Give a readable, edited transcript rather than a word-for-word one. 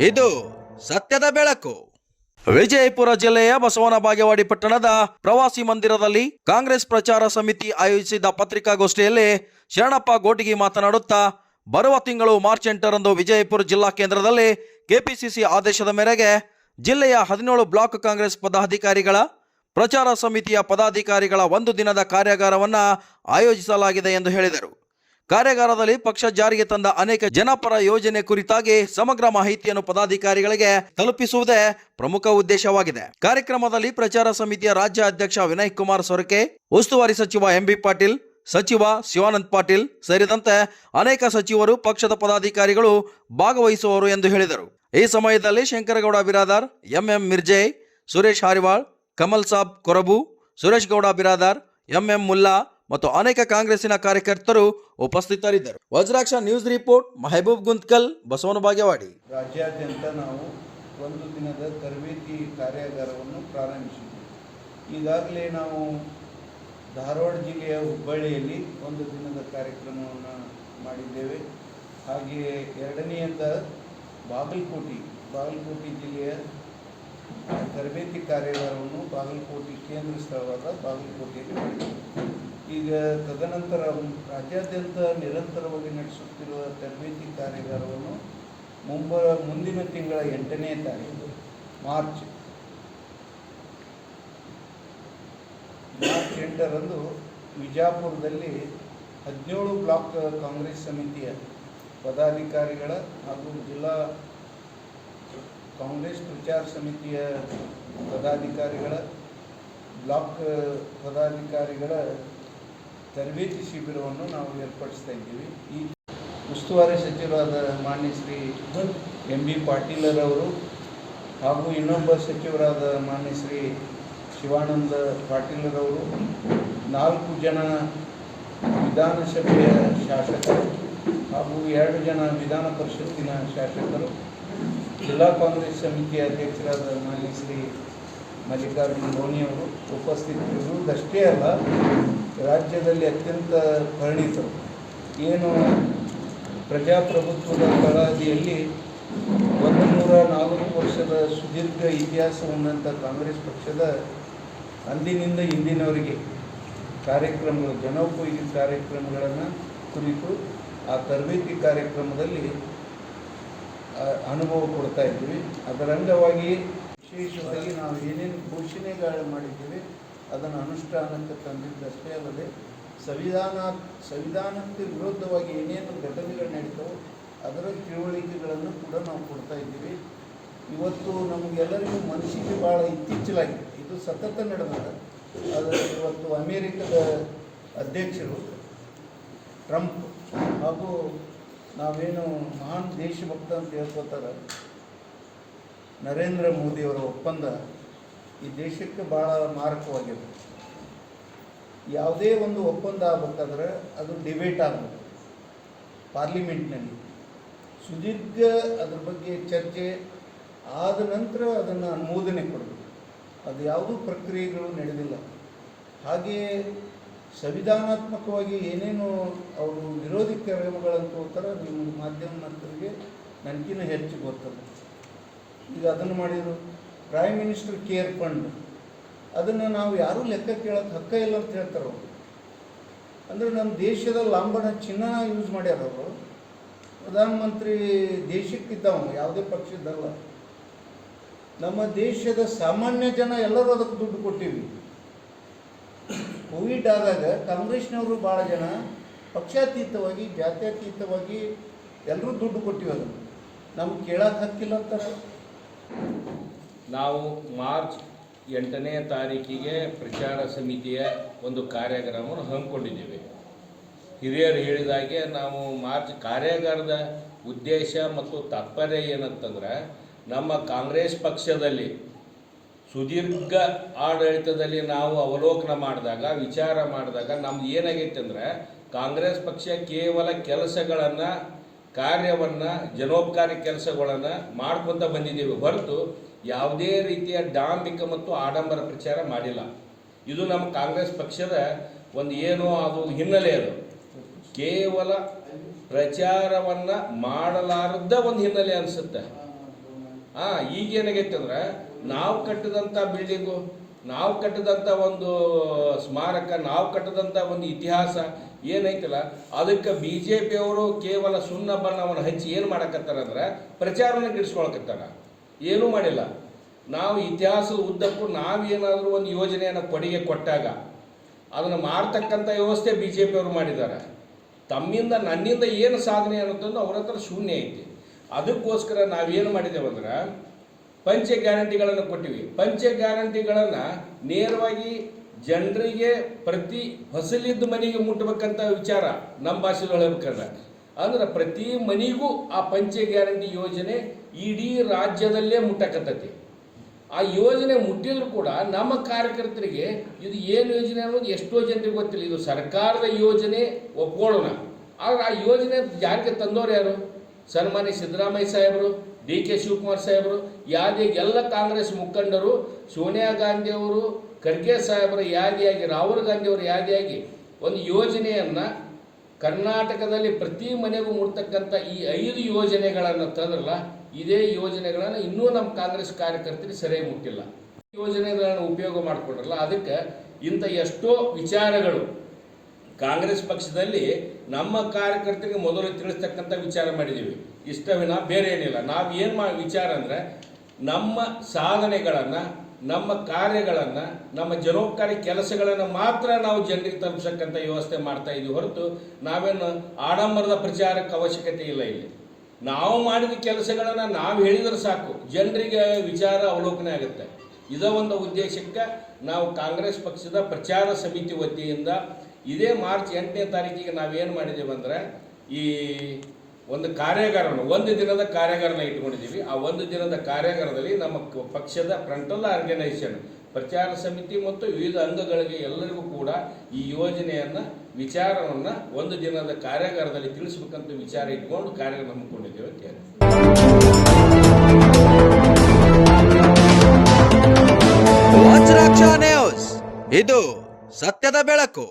ಇದು ಸತ್ಯದ ಬೆಳಕು. ವಿಜಯಪುರ ಜಿಲ್ಲೆಯ ಬಸವನ ಬಾಗೇವಾಡಿ ಪಟ್ಟಣದ ಪ್ರವಾಸಿ ಮಂದಿರದಲ್ಲಿ ಕಾಂಗ್ರೆಸ್ ಪ್ರಚಾರ ಸಮಿತಿ ಆಯೋಜಿಸಿದ ಪತ್ರಿಕಾಗೋಷ್ಠಿಯಲ್ಲಿ ಶರಣಪ್ಪ ಗೋಟಿಗಿ ಮಾತನಾಡುತ್ತಾ, ಬರುವ ತಿಂಗಳು ಮಾರ್ಚ್ 8ರಂದು ವಿಜಯಪುರ ಜಿಲ್ಲಾ ಕೇಂದ್ರದಲ್ಲಿ ಕೆಪಿಸಿಸಿ ಆದೇಶದ ಮೇರೆಗೆ ಜಿಲ್ಲೆಯ 17 ಬ್ಲಾಕ್ ಕಾಂಗ್ರೆಸ್ ಪದಾಧಿಕಾರಿಗಳ ಪ್ರಚಾರ ಸಮಿತಿಯ ಪದಾಧಿಕಾರಿಗಳ 1 ದಿನದ ಕಾರ್ಯಾಗಾರವನ್ನು ಆಯೋಜಿಸಲಾಗಿದೆ ಎಂದು ಹೇಳಿದರು. ಕಾರ್ಯಾಗಾರದಲ್ಲಿ ಪಕ್ಷ ಜಾರಿಗೆ ತಂದ ಅನೇಕ ಜನಪರ ಯೋಜನೆ ಕುರಿತಾಗಿ ಸಮಗ್ರ ಮಾಹಿತಿಯನ್ನು ಪದಾಧಿಕಾರಿಗಳಿಗೆ ತಲುಪಿಸುವುದೇ ಪ್ರಮುಖ ಉದ್ದೇಶವಾಗಿದೆ. ಕಾರ್ಯಕ್ರಮದಲ್ಲಿ ಪ್ರಚಾರ ಸಮಿತಿಯ ರಾಜ್ಯ ಅಧ್ಯಕ್ಷ ವಿನಯ್ ಕುಮಾರ್ ಸೊರಕೆ, ಉಸ್ತುವಾರಿ ಸಚಿವ ಎಂಬಿ ಪಾಟೀಲ್, ಸಚಿವ ಶಿವಾನಂದ ಪಾಟೀಲ್ ಸೇರಿದಂತೆ ಅನೇಕ ಸಚಿವರು, ಪಕ್ಷದ ಪದಾಧಿಕಾರಿಗಳು ಭಾಗವಹಿಸುವರು ಎಂದು ಹೇಳಿದರು. ಈ ಸಮಯದಲ್ಲಿ ಶಂಕರಗೌಡ ಬಿರಾದಾರ್, ಎಂಎಂ ಮಿರ್ಜೆ, ಸುರೇಶ್ ಹಾರಿವಾಳ್, ಕಮಲ್ ಸಾಬ್ ಕೊರಬು, ಸುರೇಶ್ ಗೌಡ ಬಿರಾದಾರ್, ಎಂಎಂ ಮುಲ್ಲಾ ಮತ್ತು ಅನೇಕ ಕಾಂಗ್ರೆಸ್ಸಿನ ಕಾರ್ಯಕರ್ತರು ಉಪಸ್ಥಿತರಿದ್ದರು. Vajraksha news report, Mehboob Guntakal, Basavana Bagewadi. ರಾಜ್ಯಾದ್ಯಂತ ನಾವು 1 ದಿನದ ತರಬೇತಿ ಕಾರ್ಯಾಗಾರವನ್ನು ಪ್ರಾರಂಭಿಸಿದ್ದೇವೆ. ಈಗಾಗಲೇ ನಾವು ಧಾರವಾಡ ಜಿಲ್ಲೆಯ ಹುಬ್ಬಳ್ಳಿಯಲ್ಲಿ 1 ದಿನದ ಕಾರ್ಯಕ್ರಮವನ್ನು ಮಾಡಿದ್ದೇವೆ. ಹಾಗೆಯೇ 2ನೇಯದ ಬಾಗಲಕೋಟೆ ಜಿಲ್ಲೆಯ ತರಬೇತಿ ಕಾರ್ಯಾಗಾರವನ್ನು ಬಾಗಲಕೋಟೆ ಕೇಂದ್ರ ಸ್ಥಳವಾದ ಬಾಗಲಕೋಟೆಯಲ್ಲಿ ಮಾಡಿದ್ದೇವೆ. ಈಗ ತದನಂತರ ರಾಜ್ಯಾದ್ಯಂತ ನಿರಂತರವಾಗಿ ನಡೆಸುತ್ತಿರುವ ತರಬೇತಿ ಕಾರ್ಯಾಗಾರವನ್ನು ಮುಂದಿನ ತಿಂಗಳ 8ನೇ ತಾರೀಕು ಮಾರ್ಚ್ 8ರಂದು ವಿಜಾಪುರದಲ್ಲಿ 17 ಬ್ಲಾಕ್ ಕಾಂಗ್ರೆಸ್ ಸಮಿತಿಯ ಪದಾಧಿಕಾರಿಗಳ ಹಾಗೂ ಜಿಲ್ಲಾ ಕಾಂಗ್ರೆಸ್ ಪ್ರಚಾರ ಸಮಿತಿಯ ಪದಾಧಿಕಾರಿಗಳ, ಬ್ಲಾಕ್ ಪದಾಧಿಕಾರಿಗಳ ತರಬೇತಿ ಶಿಬಿರವನ್ನು ನಾವು ಏರ್ಪಡಿಸ್ತಾ ಇದ್ದೀವಿ. ಈ ಉಸ್ತುವಾರಿ ಸಚಿವರಾದ ಮಾನ್ಯ ಶ್ರೀ ಎಂಬಿ ಪಾಟೀಲರವರು ಹಾಗೂ ಇನ್ನೊಬ್ಬ ಸಚಿವರಾದ ಮಾನ್ಯ ಶ್ರೀ ಶಿವಾನಂದ ಪಾಟೀಲರವರು, 4 ಜನ ವಿಧಾನಸಭೆಯ ಶಾಸಕರು ಹಾಗೂ 2 ಜನ ವಿಧಾನ ಪರಿಷತ್ತಿನ ಶಾಸಕರು, ಜಿಲ್ಲಾ ಕಾಂಗ್ರೆಸ್ ಸಮಿತಿಯ ಅಧ್ಯಕ್ಷರಾದ ಮಾನ್ಯ ಶ್ರೀ ಮಲ್ಲಿಕಾರ್ಜುನ ಧೋನಿಯವರು ಉಪಸ್ಥಿತರಿರುವುದಷ್ಟೇ ಅಲ್ಲ, ರಾಜ್ಯದಲ್ಲಿ ಅತ್ಯಂತ ಪರಿಣಿತರು, ಏನು ಪ್ರಜಾಪ್ರಭುತ್ವದ ತಳಹದಿಯಲ್ಲಿ 104 ವರ್ಷದ ಸುದೀರ್ಘ ಇತಿಹಾಸ ಹೊಂದಂಥ ಕಾಂಗ್ರೆಸ್ ಪಕ್ಷದ ಅಂದಿನಿಂದ ಇಂದಿನವರೆಗೆ ಕಾರ್ಯಕ್ರಮಗಳು, ಜನೋಪಯೋಗಿ ಕಾರ್ಯಕ್ರಮಗಳನ್ನು ಕುರಿತು ಆ ತರಬೇತಿ ಕಾರ್ಯಕ್ರಮದಲ್ಲಿ ಅನುಭವ ಕೊಡ್ತಾ ಇದ್ದೀವಿ. ಅದರ ಅಂಗವಾಗಿ ವಿಶೇಷವಾಗಿ ನಾವು ಏನೇನು ಘೋಷಣೆಗಳು ಮಾಡಿದ್ದೀವಿ ಅದನ್ನು ಅನುಷ್ಠಾನಕ್ಕೆ ತಂದಿದ್ದಷ್ಟೇ ಅಲ್ಲದೆ ಸಂವಿಧಾನಕ್ಕೆ ವಿರುದ್ಧವಾಗಿ ಏನೇನು ಘಟನೆಗಳು ನಡೀತಾವೋ ಅದರ ತಿಳುವಳಿಕೆಗಳನ್ನು ಕೂಡ ನಾವು ಕೊಡ್ತಾ ಇದ್ದೀವಿ. ಇವತ್ತು ನಮಗೆಲ್ಲರಿಗೂ ಮನಸ್ಸಿಗೆ ಭಾಳ ಇತ್ತೀಚಲಾಗಿದೆ, ಇದು ಸತತ ನಡೆದ. ಆದರೆ ಇವತ್ತು ಅಮೇರಿಕದ ಅಧ್ಯಕ್ಷರು ಟ್ರಂಪ್ ಹಾಗೂ ನಾವೇನು ಮಹಾನ್ ದೇಶಭಕ್ತ ಅಂತ ಹೇಳ್ಕೊತಾರೆ ನರೇಂದ್ರ ಮೋದಿಯವರ ಒಪ್ಪಂದ ಈ ದೇಶಕ್ಕೆ ಭಾಳ ಮಾರಕವಾಗಿದೆ. ಯಾವುದೇ ಒಂದು ಒಪ್ಪಂದ ಆಗಬೇಕಾದ್ರೆ ಅದು ಡಿಬೇಟ್ ಆಗಬೇಕು, ಪಾರ್ಲಿಮೆಂಟ್ನಲ್ಲಿ ಸುದೀರ್ಘ ಅದ್ರ ಬಗ್ಗೆ ಚರ್ಚೆ ಆದ ನಂತರ ಅದನ್ನು ಅನುಮೋದನೆ ಕೊಡಬೇಕು. ಅದು ಯಾವುದೂ ಪ್ರಕ್ರಿಯೆಗಳು ನಡೆದಿಲ್ಲ. ಹಾಗೆಯೇ ಸಂವಿಧಾನಾತ್ಮಕವಾಗಿ ಏನೇನು ಅವರು ವಿರೋಧಿ ಕ್ರಮಗಳನ್ನು ತಗೋತಾರೆ, ನಿಮ್ಮ ಮಾಧ್ಯಮದವರಿಗೆ ನನಗಿನ್ನ ಹೆಚ್ಚು ಗೊತ್ತಲ್ಲ. ಈಗ ಅದನ್ನು ಮಾಡಿದರು. ಪ್ರೈಮ್ ಮಿನಿಸ್ಟರ್ ಕೇರ್ ಫಂಡ್, ಅದನ್ನು ನಾವು ಯಾರೂ ಲೆಕ್ಕ ಕೇಳೋಕ್ಕೆ ಹಕ್ಕ ಇಲ್ಲ ಅಂತ ಹೇಳ್ತಾರೆ ಅವರು. ಅಂದರೆ ನಮ್ಮ ದೇಶದ ಲಾಂಬನ ಚಿನ್ನ ಯೂಸ್ ಮಾಡ್ಯಾರ ಅವರು. ಪ್ರಧಾನಮಂತ್ರಿ ದೇಶಕ್ಕಿದ್ದವ, ಯಾವುದೇ ಪಕ್ಷದ್ದಲ್ಲ. ನಮ್ಮ ದೇಶದ ಸಾಮಾನ್ಯ ಜನ ಎಲ್ಲರೂ ಅದಕ್ಕೆ ದುಡ್ಡು ಕೊಟ್ಟಿವಿ. ಕೋವಿಡ್ ಆದಾಗ ಕಾಂಗ್ರೆಸ್ನವರು ಭಾಳ ಜನ ಪಕ್ಷಾತೀತವಾಗಿ, ಜಾತ್ಯತೀತವಾಗಿ ಎಲ್ಲರೂ ದುಡ್ಡು ಕೊಟ್ಟಿವಿ. ಅದನ್ನು ನಮ್ಗೆ ಕೇಳೋಕೆ ಹಕ್ಕಿಲ್ಲ ಅಂತಾರೆ. ನಾವು ಮಾರ್ಚ್ 8ನೇ ತಾರೀಕಿಗೆ ಪ್ರಚಾರ ಸಮಿತಿಯ ಒಂದು ಕಾರ್ಯಾಗಾರವನ್ನು ಹಮ್ಮಿಕೊಂಡಿದ್ದೇವೆ. ಹಿರಿಯರು ಹೇಳಿದಾಗೆ ನಾವು ಮಾರ್ಚ್ ಕಾರ್ಯಾಗಾರದ ಉದ್ದೇಶ ಮತ್ತು ತಾತ್ಪರ್ಯ ಏನಂತಂದ್ರೆ, ನಮ್ಮ ಕಾಂಗ್ರೆಸ್ ಪಕ್ಷದಲ್ಲಿ ಸುದೀರ್ಘ ಆಡಳಿತದಲ್ಲಿ ನಾವು ಅವಲೋಕನ ಮಾಡಿದಾಗ, ವಿಚಾರ ಮಾಡಿದಾಗ ನಮ್ದು ಏನಾಗೈತೆ ಅಂದರೆ, ಕಾಂಗ್ರೆಸ್ ಪಕ್ಷ ಕೇವಲ ಕೆಲಸಗಳನ್ನು, ಕಾರ್ಯವನ್ನು, ಜನೋಪಕಾರಿ ಕೆಲಸಗಳನ್ನು ಮಾಡ್ಕೊತ ಬಂದಿದ್ದೇವೆ ಹೊರತು ಯಾವುದೇ ರೀತಿಯ ಡಾಂಬಿಕ ಮತ್ತು ಆಡಂಬರ ಪ್ರಚಾರ ಮಾಡಿಲ್ಲ. ಇದು ನಮ್ಮ ಕಾಂಗ್ರೆಸ್ ಪಕ್ಷದ ಒಂದು ಏನೋ ಅದು ಹಿನ್ನೆಲೆ. ಅದು ಕೇವಲ ಪ್ರಚಾರವನ್ನು ಮಾಡಲಾರದ ಒಂದು ಹಿನ್ನೆಲೆ ಅನಿಸುತ್ತೆ. ಈಗೇನಾಗೈತೆ ಅಂದ್ರೆ ನಾವು ಕಟ್ಟಿದಂಥ ಬಿಲ್ಡಿಂಗು, ನಾವು ಕಟ್ಟಿದಂಥ ಒಂದು ಸ್ಮಾರಕ, ನಾವು ಕಟ್ಟಿದಂಥ ಒಂದು ಇತಿಹಾಸ ಏನೈತಲ್ಲ, ಅದಕ್ಕೆ BJP ಅವರು ಕೇವಲ ಸುಣ್ಣ ಬಣ್ಣವನ್ನು ಹಚ್ಚಿ ಏನು ಮಾಡಕತ್ತಾರ ಅಂದ್ರೆ ಪ್ರಚಾರವನ್ನು ಗಿಡಿಸ್ಕೊಳಕತ್ತಾರ, ಏನೂ ಮಾಡಿಲ್ಲ. ನಾವು ಇತಿಹಾಸದ ಉದ್ದಕ್ಕೂ ನಾವೇನಾದರೂ ಒಂದು ಯೋಜನೆಯನ್ನು ಕೊಡುಗೆ ಕೊಟ್ಟಾಗ ಅದನ್ನು ಮಾಡ್ತಕ್ಕಂಥ ವ್ಯವಸ್ಥೆ BJP ಅವರು ಮಾಡಿದ್ದಾರೆ. ತಮ್ಮಿಂದ ನನ್ನಿಂದ ಏನು ಸಾಧನೆ ಅನ್ನೋದನ್ನು ಅವ್ರ ಹತ್ರ ಶೂನ್ಯ ಐತಿ. ಅದಕ್ಕೋಸ್ಕರ ನಾವೇನು ಮಾಡಿದ್ದೇವೆ ಅಂದ್ರೆ ಪಂಚ ಗ್ಯಾರಂಟಿಗಳನ್ನು ಕೊಟ್ಟಿವಿ. ಪಂಚ ಗ್ಯಾರಂಟಿಗಳನ್ನು ನೇರವಾಗಿ ಜನರಿಗೆ ಪ್ರತಿ ಫಸಲಿದ್ದ ಮನೆಗೆ ಮುಟ್ಟಬೇಕಂತ ವಿಚಾರ ನಮ್ಮ ಭಾಷೆಯಲ್ಲಿ ಹೇಳ್ಬೇಕಂದ್ರೆ, ಅಂದ್ರೆ ಪ್ರತಿ ಮನೆಗೂ ಆ ಪಂಚ ಗ್ಯಾರಂಟಿ ಯೋಜನೆ ಇಡೀ ರಾಜ್ಯದಲ್ಲೇ ಮುಟ್ಟಕತ್ತೈತಿ. ಆ ಯೋಜನೆ ಮುಟ್ಟಿದ್ರು ಕೂಡ ನಮ್ಮ ಕಾರ್ಯಕರ್ತರಿಗೆ ಇದು ಏನು ಯೋಜನೆ ಅನ್ನೋದು ಎಷ್ಟೋ ಜನರಿಗೆ ಗೊತ್ತಿಲ್ಲ. ಇದು ಸರ್ಕಾರದ ಯೋಜನೆ ಒಪ್ಕೊಳ್ಳೋಣ, ಆದರೆ ಆ ಯೋಜನೆ ಜಾರಿಗೆ ತಂದವರು ಯಾರು? ಸನ್ಮಾನ್ಯ ಸಿದ್ದರಾಮಯ್ಯ ಸಾಹೇಬರು, DK ಶಿವಕುಮಾರ್ ಸಾಹೇಬರು, ಎಲ್ಲ ಕಾಂಗ್ರೆಸ್ ಮುಖಂಡರು, ಸೋನಿಯಾ ಗಾಂಧಿ ಅವರು, ಖರ್ಗೆ ಸಾಹೇಬರ ಯಾದಿಯಾಗಿ, ರಾಹುಲ್ ಗಾಂಧಿ ಅವರ ಯಾದಿಯಾಗಿ ಒಂದು ಯೋಜನೆಯನ್ನು ಕರ್ನಾಟಕದಲ್ಲಿ ಪ್ರತಿ ಮನೆಗೂ ಮುಟ್ತಕ್ಕಂಥ ಈ 5 ಯೋಜನೆಗಳನ್ನು ತಂದ್ರಲ್ಲ, ಇದೇ ಯೋಜನೆಗಳನ್ನು ಇನ್ನೂ ನಮ್ಮ ಕಾಂಗ್ರೆಸ್ ಕಾರ್ಯಕರ್ತರಿಗೆ ಸರಿಯಾಗಿ ಮುಟ್ಟಿಲ್ಲ. ಯೋಜನೆಗಳನ್ನು ಉಪಯೋಗ ಮಾಡಿಕೊಂಡ್ರಲ್ಲ, ಅದಕ್ಕೆ ಇಂಥ ಎಷ್ಟೋ ವಿಚಾರಗಳು ಕಾಂಗ್ರೆಸ್ ಪಕ್ಷದಲ್ಲಿ ನಮ್ಮ ಕಾರ್ಯಕರ್ತರಿಗೆ ಮೊದಲು ತಿಳಿಸ್ತಕ್ಕಂಥ ವಿಚಾರ ಮಾಡಿದ್ದೀವಿ. ಇಷ್ಟವಿನ ಬೇರೆ ಏನಿಲ್ಲ. ನಾವು ಏನು ವಿಚಾರ ಅಂದರೆ ನಮ್ಮ ಸಾಧನೆಗಳನ್ನು, ನಮ್ಮ ಕಾರ್ಯಗಳನ್ನು, ನಮ್ಮ ಜನೋಪಕಾರಿ ಕೆಲಸಗಳನ್ನು ಮಾತ್ರ ನಾವು ಜನರಿಗೆ ತಲುಪಿಸಕ್ಕಂಥ ವ್ಯವಸ್ಥೆ ಮಾಡ್ತಾ ಇದ್ದೀವಿ ಹೊರತು ನಾವೇನು ಆಡಂಬರದ ಪ್ರಚಾರಕ್ಕೆ ಅವಶ್ಯಕತೆ ಇಲ್ಲ. ಇಲ್ಲಿ ನಾವು ಮಾಡಿದ ಕೆಲಸಗಳನ್ನು ನಾವು ಹೇಳಿದ್ರೆ ಸಾಕು, ಜನರಿಗೆ ವಿಚಾರ ಅವಲೋಕನೆ ಆಗುತ್ತೆ. ಇದೇ ಒಂದು ಉದ್ದೇಶಕ್ಕೆ ನಾವು ಕಾಂಗ್ರೆಸ್ ಪಕ್ಷದ ಪ್ರಚಾರ ಸಮಿತಿ ವತಿಯಿಂದ ಇದೇ ಮಾರ್ಚ್ 8ನೇ ತಾರೀಕಿಗೆ ನಾವೇನು ಮಾಡಿದ್ದೇವೆ ಅಂದರೆ ಈ ಒಂದು ಕಾರ್ಯಾಗಾರವನ್ನು, 1 ದಿನದ ಕಾರ್ಯಾಗಾರನ ಇಟ್ಕೊಂಡಿದ್ದೀವಿ. ಆ 1 ದಿನದ ಕಾರ್ಯಾಗಾರದಲ್ಲಿ ನಮ್ಮ ಪಕ್ಷದ ಫ್ರಂಟಲ್ ಆರ್ಗನೈಸೇಷನ್, ಪ್ರಚಾರ ಸಮಿತಿ ಮತ್ತು ವಿವಿಧ ಅಂಗಗಳಿಗೆ ಎಲ್ಲರಿಗೂ ಕೂಡ ಈ ಯೋಜನೆಯನ್ನು ವಿಚಾರವನ್ನು 1 ದಿನದ ಕಾರ್ಯಾಗಾರದಲ್ಲಿ ತಿಳಿಸ್ಬೇಕಂತ ವಿಚಾರ ಇಟ್ಕೊಂಡು ಕಾರ್ಯಾಗಾರ ಹಮ್ಮಿಕೊಂಡಿದ್ದೇವೆ ಅಂತ ಹೇಳಿ. ವಜ್ರಾಕ್ಷ ನ್ಯೂಸ್, ಇದು ಸತ್ಯದ ಬೆಳಕು.